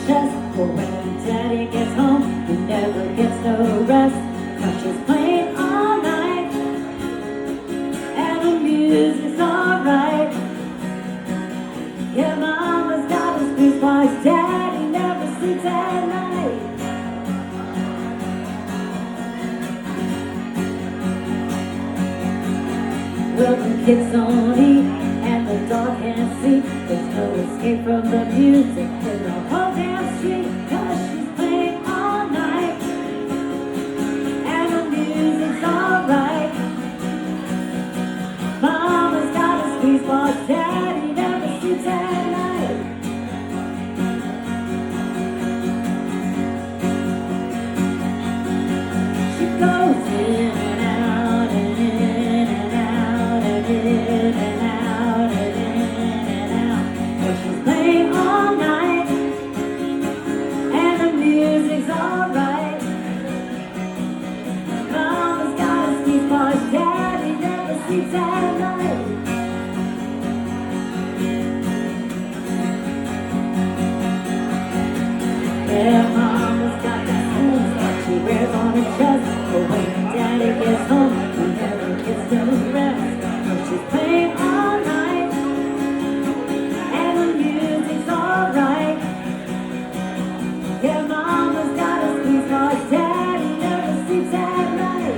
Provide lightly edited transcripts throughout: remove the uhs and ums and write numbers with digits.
chest. For when Daddy gets home, he never gets no rest. Crushes playing all night, and the music's alright. Yeah, Mama's got his squeeze box, Daddy never sleeps at night. Well, the kids don't eat, and the dog can't see. There's no escape from the music in the whole damn street. 'Cause she's playing all night, and the music's alright. Mama's got a squeeze box, Daddy never sleeps at night. She goes in and out and in and out and in and out and in and out. But she's playing all night, and the music's alright. Mama's got a squeeze box, Daddy never sleeps at night. Yeah, Mama's got that spoons that she wears on her chest. But when Daddy gets home, he never gets no rest. But she's playing all night, and the music's alright. Yeah, Mama's got a squeeze box, Daddy never sleeps at night.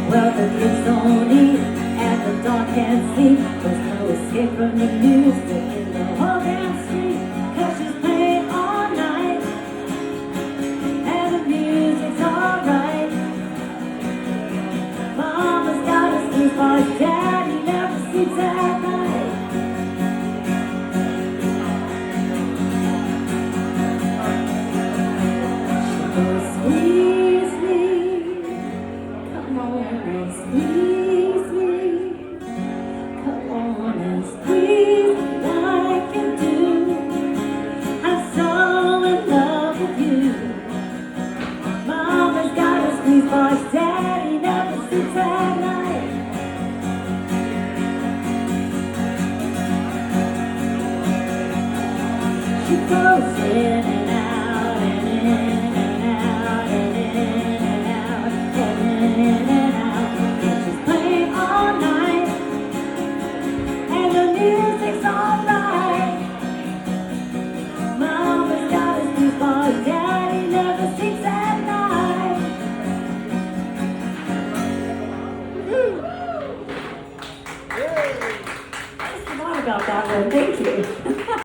Well, the kids don't eat, and the dog can't sleep. There's no escape from the music in the whole damn street. 'Cause she's playing all night, and the music's alright. Mama's got a squeeze box, Daddy never sleeps at night. She goes, squeeze me, come on and squeeze me. Come on and squeeze me like you do. I'm so in love with you. Mama's got a squeeze box, Daddy never sleeps at night. She goes in and out and in and out and in and out and in and out. And she's playing all night, and the music's alright. Mama's got a squeeze box, Daddy never sleeps at night. I just forgot about that one. Thank you.